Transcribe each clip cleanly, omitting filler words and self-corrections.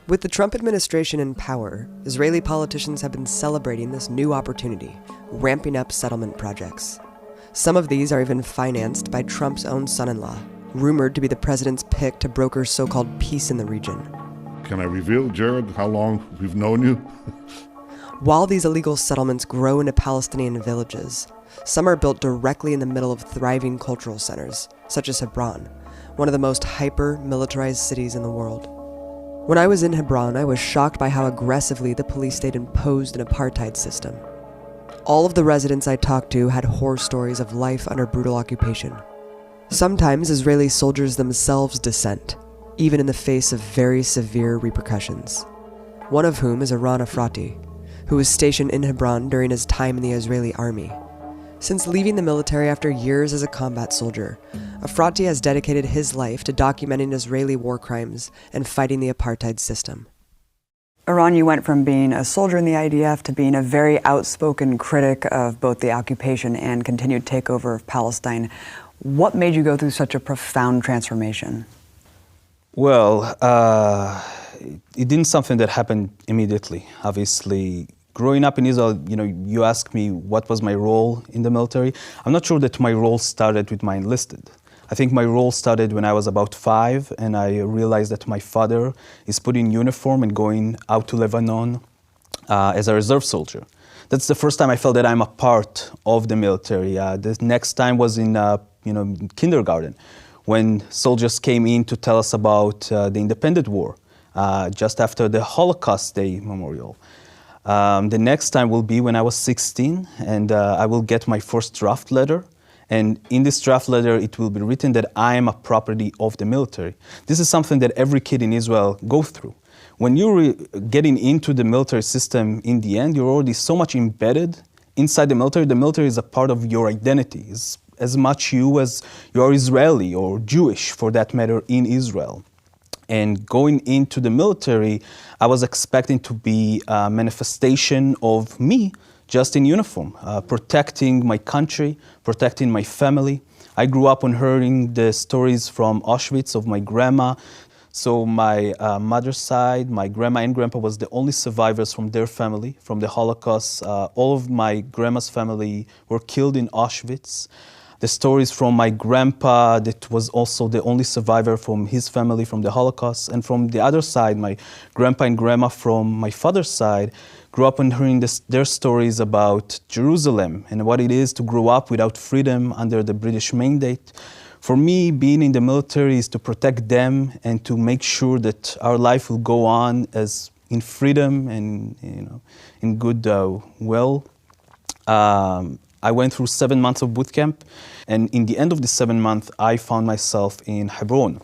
With the Trump administration in power, Israeli politicians have been celebrating this new opportunity, ramping up settlement projects. Some of these are even financed by Trump's own son-in-law, rumored to be the president's pick to broker so-called peace in the region. Can I reveal, Jared, how long we've known you? While these illegal settlements grow into Palestinian villages, some are built directly in the middle of thriving cultural centers, such as Hebron, one of the most hyper-militarized cities in the world. When I was in Hebron, I was shocked by how aggressively the police state imposed an apartheid system. All of the residents I talked to had horror stories of life under brutal occupation. Sometimes Israeli soldiers themselves dissent, even in the face of very severe repercussions. One of whom is Eran Efrati, who was stationed in Hebron during his time in the Israeli army. Since leaving the military after years as a combat soldier, Efrati has dedicated his life to documenting Israeli war crimes and fighting the apartheid system. Eran, you went from being a soldier in the IDF to being a very outspoken critic of both the occupation and continued takeover of Palestine. What made you go through such a profound transformation? Well, it didn't something that happened immediately. Obviously, growing up in Israel, you ask me what was my role in the military. I'm not sure that my role started with my enlisted. I think my role started when I was about 5, and I realized that my father is putting uniform and going out to Lebanon as a reserve soldier. That's the first time I felt that I'm a part of the military. The next time was in kindergarten, when soldiers came in to tell us about the Independent War, just after the Holocaust Day Memorial. The next time will be when I was 16, and I will get my first draft letter. And in this draft letter, it will be written that I am a property of the military. This is something that every kid in Israel goes through. When you're getting into the military system, in the end, you're already so much embedded inside the military. The military is a part of your identity. It's as much you as you are Israeli or Jewish, for that matter, in Israel. And going into the military, I was expecting to be a manifestation of me, just in uniform, protecting my country, protecting my family. I grew up on hearing the stories from Auschwitz of my grandma. So my mother's side, my grandma and grandpa was the only survivors from their family, from the Holocaust. All of my grandma's family were killed in Auschwitz. The stories from my grandpa, that was also the only survivor from his family from the Holocaust. And from the other side, my grandpa and grandma from my father's side grew up on hearing their stories about Jerusalem and what it is to grow up without freedom under the British mandate. For me, being in the military is to protect them and to make sure that our life will go on as in freedom and in good will. I went through 7 months of boot camp, and in the end of the 7 months, I found myself in Hebron.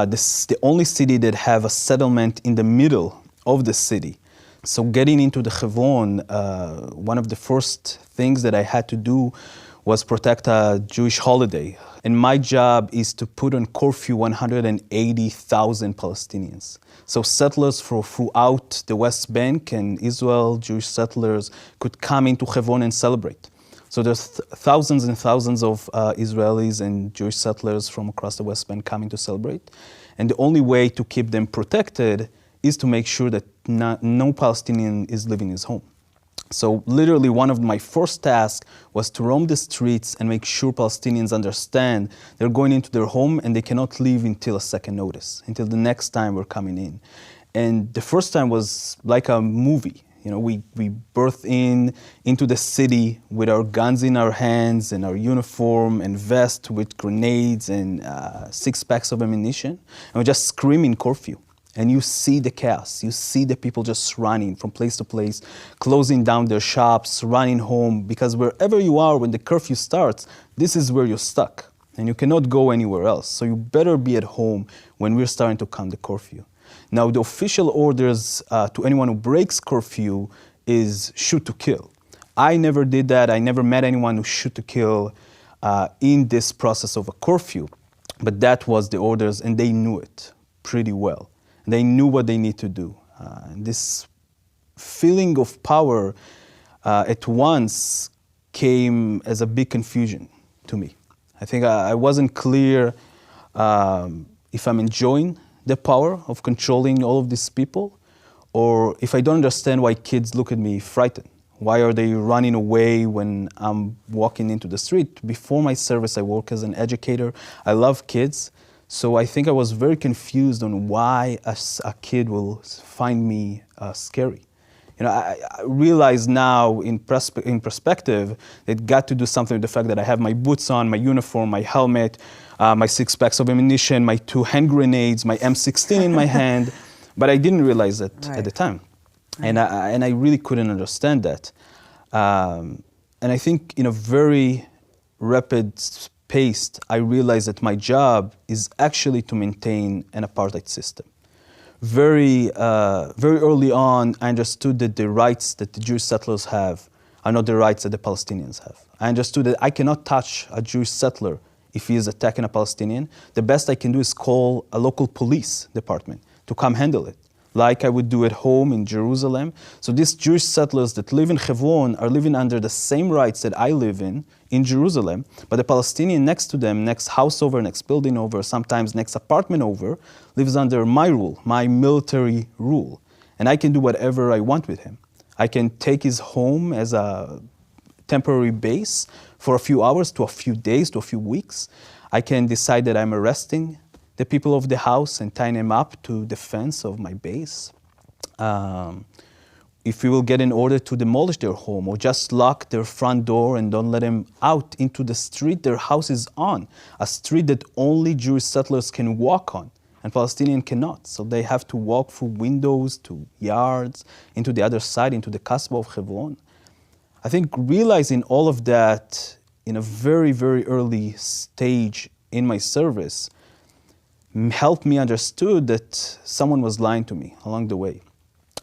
This is the only city that have a settlement in the middle of the city. So getting into the Hebron, one of the first things that I had to do was protect a Jewish holiday. And my job is to put on curfew 180,000 Palestinians. So settlers throughout the West Bank and Israel, Jewish settlers, could come into Hebron and celebrate. So there's thousands and thousands of Israelis and Jewish settlers from across the West Bank coming to celebrate. And the only way to keep them protected is to make sure that no Palestinian is leaving his home. So literally one of my first tasks was to roam the streets and make sure Palestinians understand they're going into their home and they cannot leave until a second notice, until the next time we're coming in. And the first time was like a movie. We birthed into the city with our guns in our hands and our uniform and vest with grenades and 6 packs of ammunition. And we're just screaming curfew. And you see the chaos. You see the people just running from place to place, closing down their shops, running home, because wherever you are when the curfew starts, this is where you're stuck. And you cannot go anywhere else. So you better be at home when we're starting to count the curfew. Now, the official orders to anyone who breaks curfew is shoot to kill. I never did that. I never met anyone who shoot to kill in this process of a curfew. But that was the orders, and they knew it pretty well. They knew what they need to do. This feeling of power at once came as a big confusion to me. I think I wasn't clear if I'm enjoying the power of controlling all of these people, or if I don't understand why kids look at me frightened. Why are they running away when I'm walking into the street? Before my service, I work as an educator. I love kids. So I think I was very confused on why a kid will find me scary. I realize now in perspective, it got to do something with the fact that I have my boots on, my uniform, my helmet, my 6 packs of ammunition, my 2 hand grenades, my M16 in my hand. But I didn't realize that at the time. And I really couldn't understand that. And I think in a very rapid pace, I realized that my job is actually to maintain an apartheid system. Very early on, I understood that the rights that the Jewish settlers have are not the rights that the Palestinians have. I understood that I cannot touch a Jewish settler if he is attacking a Palestinian. The best I can do is call a local police department to come handle it, like I would do at home in Jerusalem. So these Jewish settlers that live in Hebron are living under the same rights that I live in Jerusalem, but the Palestinian next to them, next house over, next building over, sometimes next apartment over, lives under my rule, my military rule. And I can do whatever I want with him. I can take his home as a temporary base for a few hours to a few days to a few weeks. I can decide that I'm arresting the people of the house and tying them up to the fence of my base. If we will get an order to demolish their home or just lock their front door and don't let them out into the street their house is on, a street that only Jewish settlers can walk on and Palestinians cannot. So they have to walk through windows to yards, into the other side, into the Kasbah of Hebron. I think realizing all of that in a very, very early stage in my service helped me understood that someone was lying to me along the way.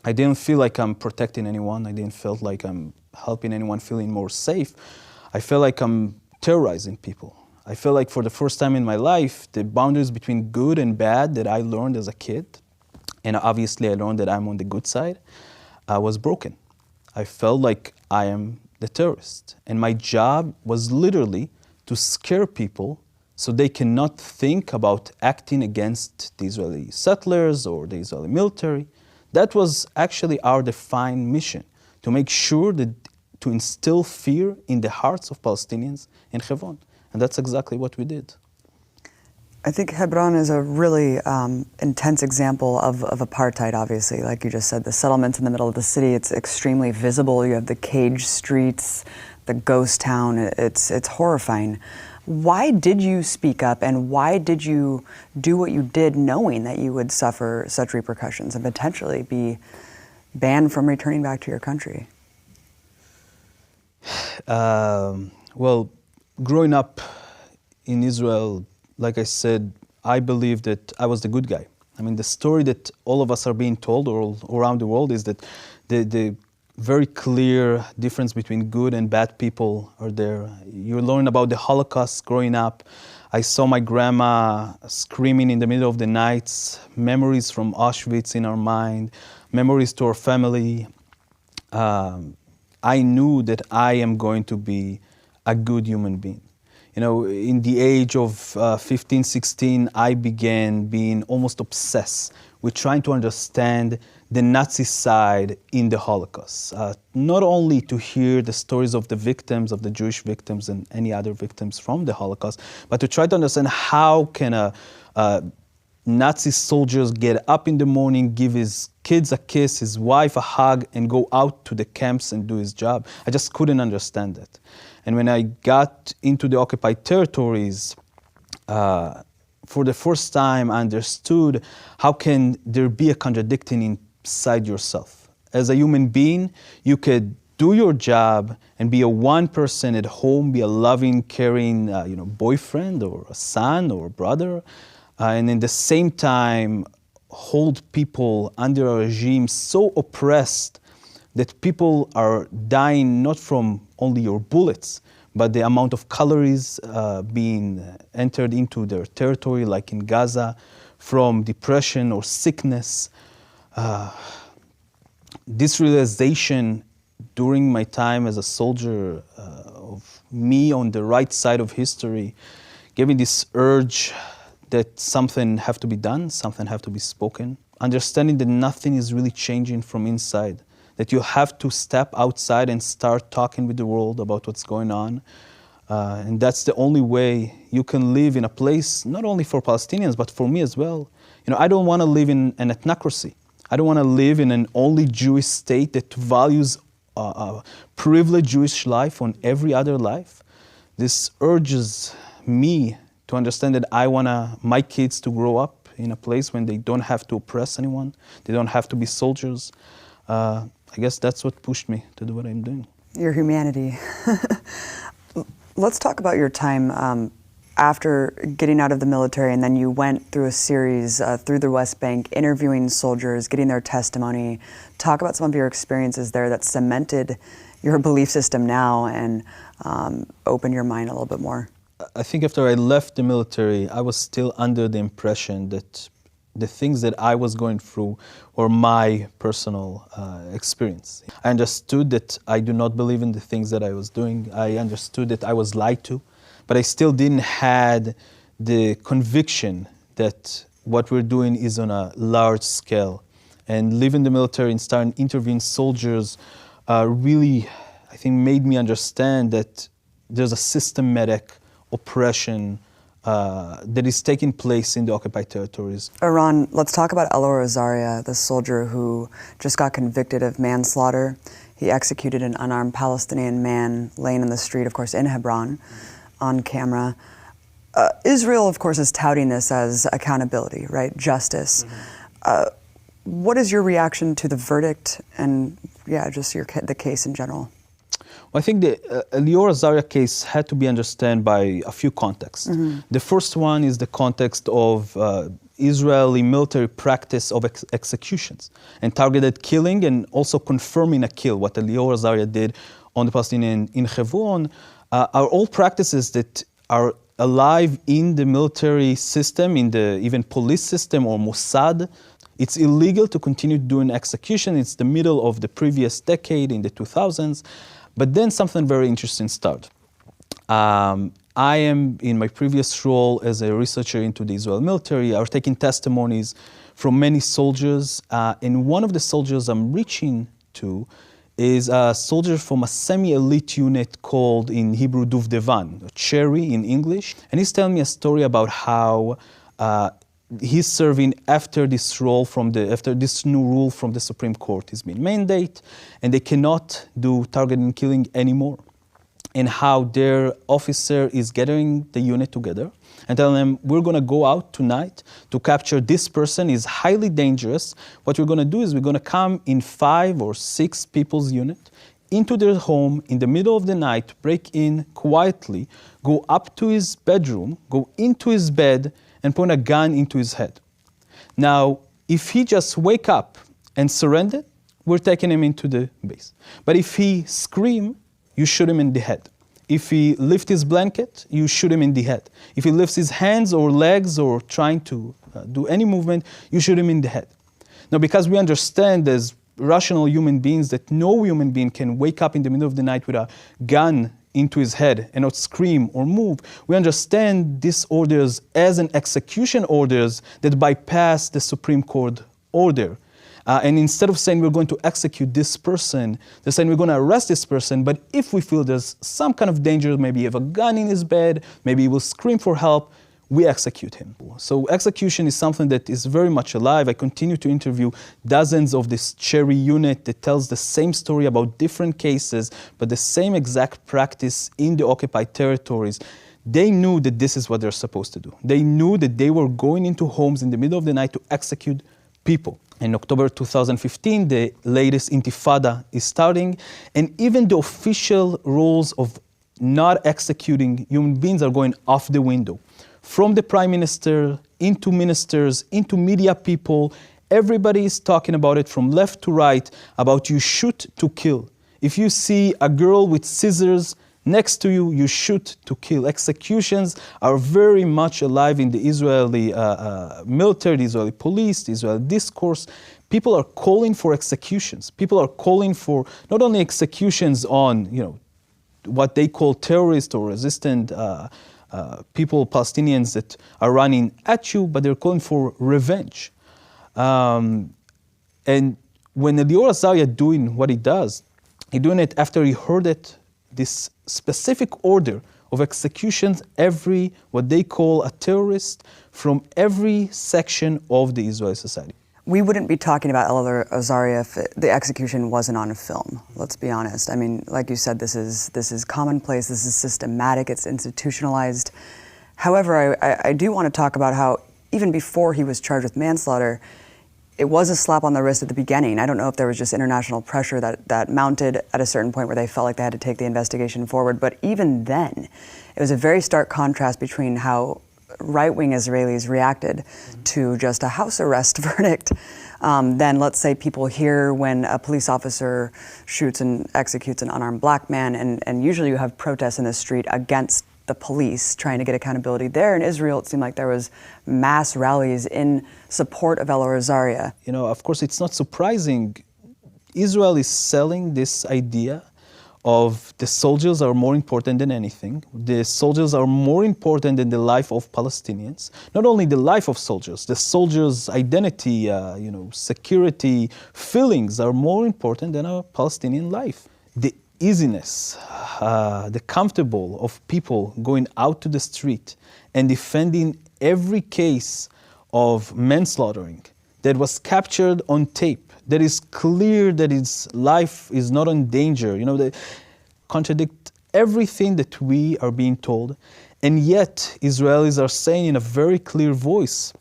I didn't feel like I'm protecting anyone. I didn't feel like I'm helping anyone feeling more safe. I felt like I'm terrorizing people. I feel like for the first time in my life, the boundaries between good and bad that I learned as a kid, and obviously I learned that I'm on the good side, was broken. I felt like I am the terrorist. And my job was literally to scare people so they cannot think about acting against the Israeli settlers or the Israeli military. That was actually our defined mission, to make sure that to instill fear in the hearts of Palestinians in Hebron. And that's exactly what we did. I think Hebron is a really intense example of apartheid, obviously. Like you just said, the settlements in the middle of the city, it's extremely visible. You have the cage streets, the ghost town. It's horrifying. Why did you speak up, and why did you do what you did knowing that you would suffer such repercussions and potentially be banned from returning back to your country? Well, growing up in Israel, like I said, I believe that I was the good guy. I mean, the story that all of us are being told all around the world is that the very clear difference between good and bad people are there. You learn about the Holocaust growing up. I saw my grandma screaming in the middle of the nights, memories from Auschwitz in our mind, memories to our family. I knew that I am going to be a good human being. You know, in the age of 15, 16, I began being almost obsessed with trying to understand the Nazi side in the Holocaust. Not only to hear the stories of the victims, of the Jewish victims and any other victims from the Holocaust, but to try to understand how can a Nazi soldiers get up in the morning, give his kids a kiss, his wife a hug, and go out to the camps and do his job. I just couldn't understand that. And when I got into the occupied territories, for the first time I understood how can there be a contradiction inside yourself. As a human being, you could do your job and be a one person at home, be a loving, caring boyfriend or a son or a brother, and in the same time hold people under a regime so oppressed that people are dying not from only your bullets, but the amount of calories being entered into their territory, like in Gaza, from depression or sickness. This realization during my time as a soldier of me on the right side of history gave me this urge that something have to be done, something have to be spoken. Understanding that nothing is really changing from inside, that you have to step outside and start talking with the world about what's going on. And that's the only way you can live in a place, not only for Palestinians, but for me as well. I don't want to live in an ethnocracy. I don't want to live in an only Jewish state that values privileged Jewish life on every other life. This urges me to understand that I want my kids to grow up in a place when they don't have to oppress anyone, they don't have to be soldiers. I guess that's what pushed me to do what I'm doing. Your humanity. Let's talk about your time after getting out of the military, and then you went through a series through the West Bank, interviewing soldiers, getting their testimony. Talk about some of your experiences there that cemented your belief system now and opened your mind a little bit more. I think after I left the military, I was still under the impression that the things that I was going through were my personal experience. I understood that I do not believe in the things that I was doing. I understood that I was lied to, but I still didn't have the conviction that what we're doing is on a large scale. And leaving the military and starting interviewing soldiers really, I think, made me understand that there's a systematic oppression that is taking place in the occupied territories. Eran, let's talk about Elor Azaria, the soldier who just got convicted of manslaughter. He executed an unarmed Palestinian man laying in the street, of course, in Hebron, on camera. Israel, of course, is touting this as accountability, right? Justice. What is your reaction to the verdict and, just the case in general? Well, I think the Elor Azaria case had to be understood by a few contexts. The first one is the context of Israeli military practice of executions and targeted killing, and also confirming a kill, what Elor Azaria did on the Palestinian in Hebron, are all practices that are alive in the military system, in the even police system or Mossad. It's illegal to continue doing execution. It's the middle of the previous decade, in the 2000s. But then something very interesting started. I am, in my previous role as a researcher into the Israeli military, I was taking testimonies from many soldiers. And one of the soldiers I'm reaching to is a soldier from a semi-elite unit called, in Hebrew, Duvdevan, Cherry in English. And he's telling me a story about how he's serving after this new rule from the Supreme Court has been mandated, and they cannot do targeted killing anymore. And how their officer is gathering the unit together and telling them, we're going to go out tonight to capture this person. Is highly dangerous. What we're going to do is we're going to come in 5 or 6 people's unit into their home in the middle of the night, break in quietly, go up to his bedroom, go into his bed, and point a gun into his head. Now, if he just wake up and surrender, we're taking him into the base. But if he scream, you shoot him in the head. If he lift his blanket, you shoot him in the head. If he lifts his hands or legs or trying to do any movement, you shoot him in the head. Now, because we understand as rational human beings that no human being can wake up in the middle of the night with a gun into his head and not scream or move, we understand these orders as an execution orders that bypass the Supreme Court order. And instead of saying we're going to execute this person, they're saying we're going to arrest this person, but if we feel there's some kind of danger, maybe he have a gun in his bed, maybe he will scream for help, we execute him. So execution is something that is very much alive. I continue to interview dozens of this Cherry unit that tells the same story about different cases, but the same exact practice in the occupied territories. They knew that this is what they're supposed to do. They knew that they were going into homes in the middle of the night to execute people. In October 2015, the latest intifada is starting, and even the official rules of not executing human beings are going off the window. From the prime minister, into ministers, into media people, everybody is talking about it from left to right, about you shoot to kill. If you see a girl with scissors next to you, you shoot to kill. Executions are very much alive in the Israeli military, the Israeli police, the Israeli discourse. People are calling for executions. People are calling for not only executions on, what they call terrorist or resistant people, Palestinians that are running at you, but they're calling for revenge. And when Elior Azaria doing what he does, he doing it after he heard it, this specific order of executions, every, what they call a terrorist, from every section of the Israeli society. We wouldn't be talking about Elior Azaria if the execution wasn't on film, let's be honest. I mean, like you said, this is commonplace, this is systematic, it's institutionalized. However, I do want to talk about how even before he was charged with manslaughter, it was a slap on the wrist at the beginning. I don't know if there was just international pressure that mounted at a certain point where they felt like they had to take the investigation forward, but even then, it was a very stark contrast between how right-wing Israelis reacted to just a house arrest verdict. Then let's say people hear when a police officer shoots and executes an unarmed black man, and usually you have protests in the street against the police trying to get accountability. There in Israel, it seemed like there was mass rallies in support of Elior Azaria. You know, of course, it's not surprising. Israel is selling this idea of the soldiers are more important than anything. The soldiers are more important than the life of Palestinians. Not only the life of soldiers, the soldiers' identity, security, feelings are more important than a Palestinian life. The easiness, the comfortable of people going out to the street and defending every case of manslaughtering that was captured on tape, that is clear that his life is not in danger, they contradict everything that we are being told. And yet, Israelis are saying in a very clear voice,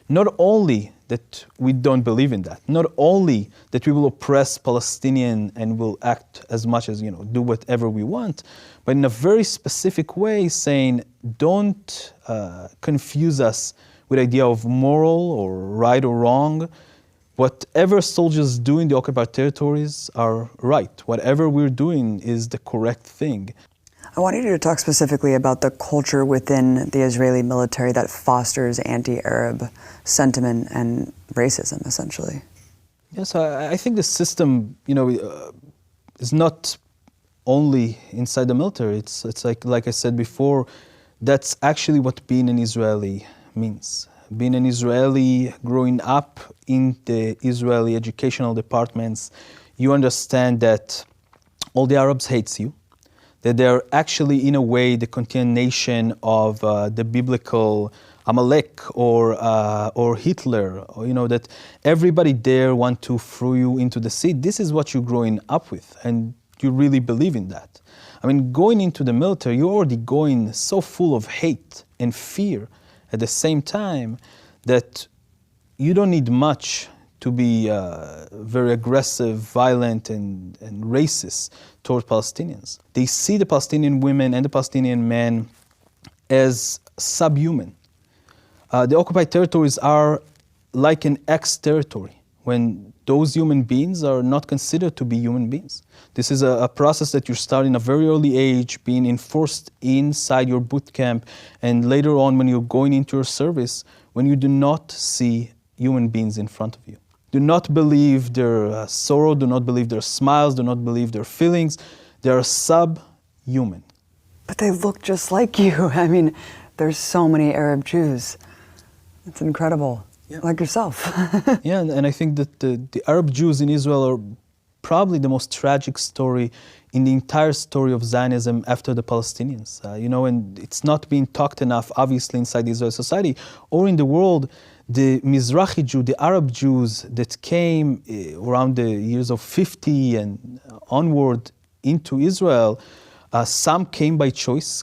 not only that we don't believe in that, not only that we will oppress Palestinian and will act as much as, do whatever we want, but in a very specific way saying, don't confuse us with the idea of moral or right or wrong. Whatever soldiers do in the occupied territories are right. Whatever we're doing is the correct thing. I wanted you to talk specifically about the culture within the Israeli military that fosters anti-Arab sentiment and racism, essentially. Yes, I think the system, is not only inside the military. It's like I said before, that's actually what being an Israeli means. Being an Israeli, growing up in the Israeli educational departments, you understand that all the Arabs hate you, that they're actually, in a way, the continuation of the biblical Amalek or Hitler, that everybody there want to throw you into the sea. This is what you're growing up with, and you really believe in that. I mean, going into the military, you're already going so full of hate and fear at the same time that you don't need much to be very aggressive, violent, and racist toward Palestinians. They see the Palestinian women and the Palestinian men as subhuman. The occupied territories are like an ex-territory, when those human beings are not considered to be human beings. This is a process that you start in a very early age, being enforced inside your boot camp, and later on when you're going into your service, when you do not see human beings in front of you. Do not believe their sorrow, do not believe their smiles, do not believe their feelings. They are subhuman. But they look just like you. I mean, there's so many Arab Jews. It's incredible. Yeah. Like yourself. Yeah, and I think that the Arab Jews in Israel are probably the most tragic story in the entire story of Zionism after the Palestinians. And it's not being talked enough, obviously, inside the Israeli society or in the world. The Mizrahi Jew, the Arab Jews that came around the years of 50 and onward into Israel, some came by choice,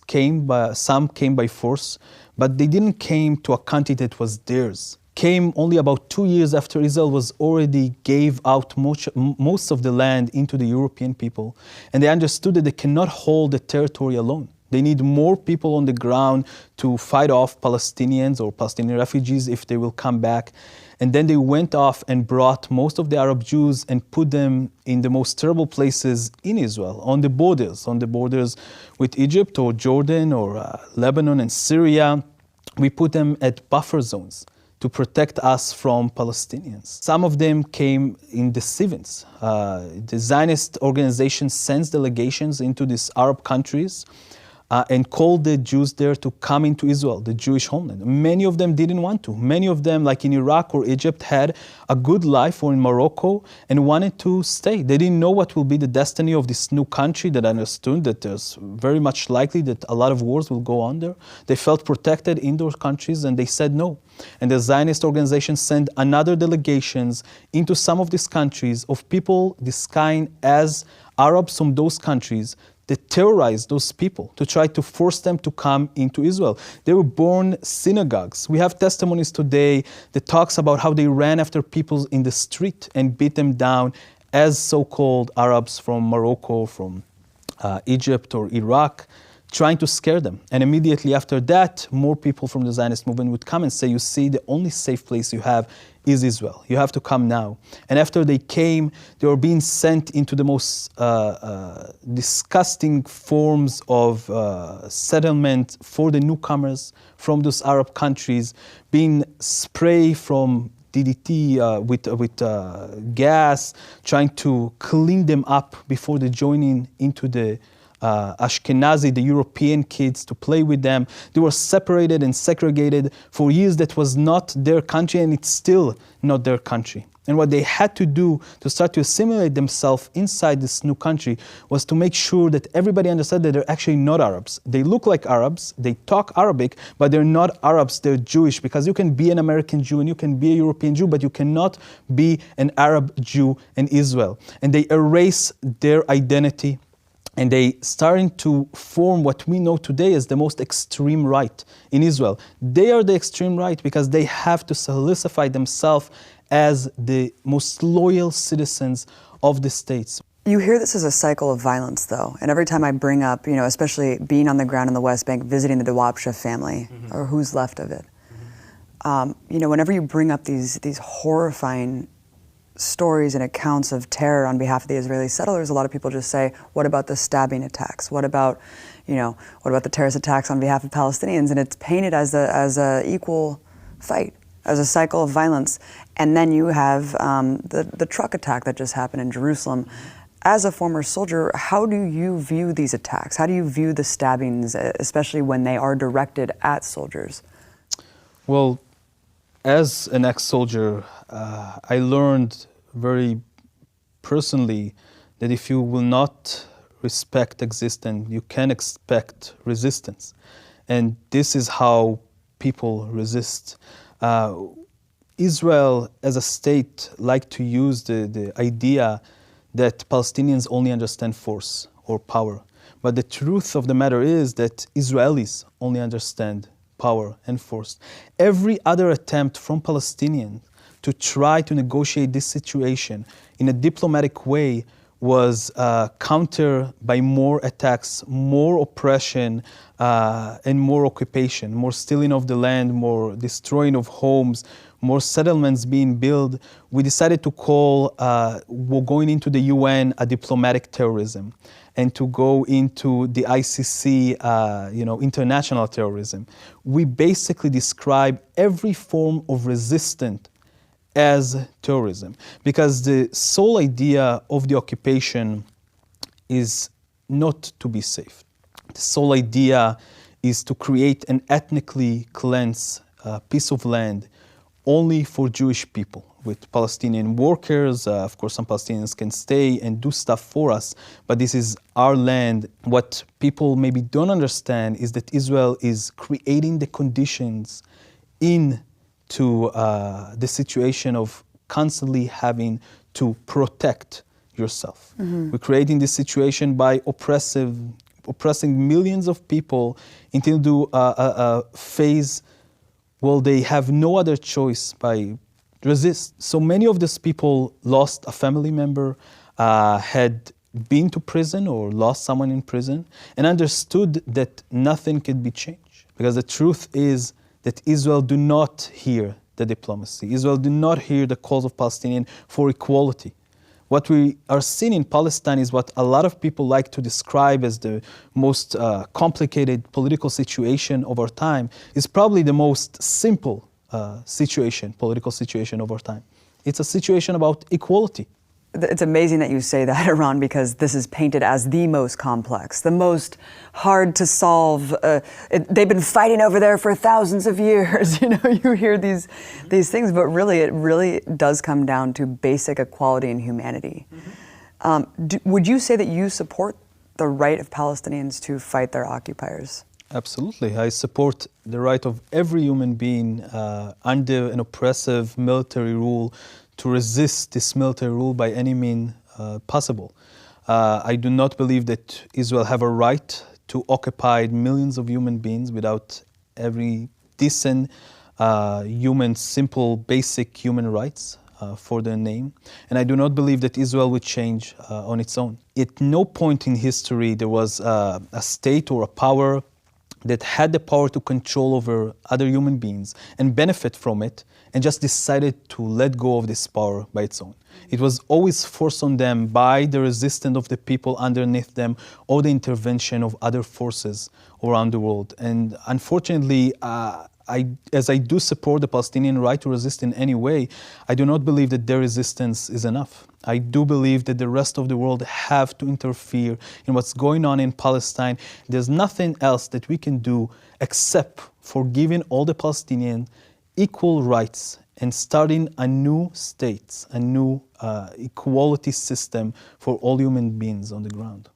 some came by force, but they didn't came to a country that was theirs. Came only about 2 years after Israel was already gave out most of the land into the European people. And they understood that they cannot hold the territory alone. They need more people on the ground to fight off Palestinians or Palestinian refugees if they will come back. And then they went off and brought most of the Arab Jews and put them in the most terrible places in Israel, on the borders with Egypt or Jordan or Lebanon and Syria. We put them at buffer zones to protect us from Palestinians. Some of them came in the 70s. The Zionist organization sends delegations into these Arab countries and called the Jews there to come into Israel, the Jewish homeland. Many of them didn't want to. Many of them, like in Iraq or Egypt, had a good life, or in Morocco, and wanted to stay. They didn't know what will be the destiny of this new country that understood that there's very much likely that a lot of wars will go on there. They felt protected in those countries, and they said no. And the Zionist organization sent another delegations into some of these countries of people disguised as Arabs from those countries. They terrorized those people to try to force them to come into Israel. They were born synagogues. We have testimonies today that talks about how they ran after people in the street and beat them down as so-called Arabs from Morocco, from Egypt or Iraq, trying to scare them. And immediately after that, more people from the Zionist movement would come and say, you see, the only safe place you have is Israel. You have to come now. And after they came, they were being sent into the most disgusting forms of settlement for the newcomers from those Arab countries, being sprayed from DDT with gas, trying to clean them up before they joining into the Ashkenazi, the European kids, to play with them. They were separated and segregated for years. That was not their country, and it's still not their country. And what they had to do to start to assimilate themselves inside this new country was to make sure that everybody understood that they're actually not Arabs. They look like Arabs, they talk Arabic, but they're not Arabs, they're Jewish, because you can be an American Jew and you can be a European Jew, but you cannot be an Arab Jew in Israel. And they erase their identity. And they starting to form what we know today as the most extreme right in Israel. They are the extreme right because they have to solidify themselves as the most loyal citizens of the states. You hear this as a cycle of violence, though. And every time I bring up, especially being on the ground in the West Bank, visiting the Dawabsha family, or who's left of it, whenever you bring up these horrifying stories and accounts of terror on behalf of the Israeli settlers, a lot of people just say, what about the stabbing attacks? What about the terrorist attacks on behalf of Palestinians? And it's painted as a equal fight, as a cycle of violence. And then you have the truck attack that just happened in Jerusalem. As a former soldier, how do you view these attacks? How do you view the stabbings, especially when they are directed at soldiers? Well, as an ex-soldier, I learned very personally that if you will not respect existence, you can expect resistance. And this is how people resist. Israel as a state like to use the idea that Palestinians only understand force or power. But the truth of the matter is that Israelis only understand power and force. Every other attempt from Palestinians to try to negotiate this situation in a diplomatic way was countered by more attacks, more oppression, and more occupation, more stealing of the land, more destroying of homes, more settlements being built. We decided to call going into the UN a diplomatic terrorism, and to go into the ICC, international terrorism. We basically describe every form of resistance as terrorism, because the sole idea of the occupation is not to be safe. The sole idea is to create an ethnically cleansed piece of land only for Jewish people, with Palestinian workers. Of course, some Palestinians can stay and do stuff for us, but this is our land. What people maybe don't understand is that Israel is creating the conditions into the situation of constantly having to protect yourself. We're creating this situation by oppressing millions of people until a phase. Well, they have no other choice by resist. So many of these people lost a family member, had been to prison or lost someone in prison, and understood that nothing could be changed. Because the truth is that Israel do not hear the diplomacy. Israel do not hear the calls of Palestinians for equality. What we are seeing in Palestine is what a lot of people like to describe as the most complicated political situation of our time. Is probably the most simple political situation of our time. It's a situation about equality. It's amazing that you say that, Iran, because this is painted as the most complex, the most hard to solve. They've been fighting over there for thousands of years. You know, you hear these things, but really, it really does come down to basic equality and humanity. Would you say that you support the right of Palestinians to fight their occupiers? Absolutely. I support the right of every human being under an oppressive military rule to resist this military rule by any means possible. I do not believe that Israel have a right to occupy millions of human beings without every decent human, simple, basic human rights for their name. And I do not believe that Israel would change on its own. At no point in history there was a state or a power that had the power to control over other human beings and benefit from it, and just decided to let go of this power by its own. It was always forced on them by the resistance of the people underneath them or the intervention of other forces around the world. And unfortunately, as I do support the Palestinian right to resist in any way, I do not believe that their resistance is enough. I do believe that the rest of the world have to interfere in what's going on in Palestine. There's nothing else that we can do except for giving all the Palestinians equal rights and starting a new state, a new equality system for all human beings on the ground.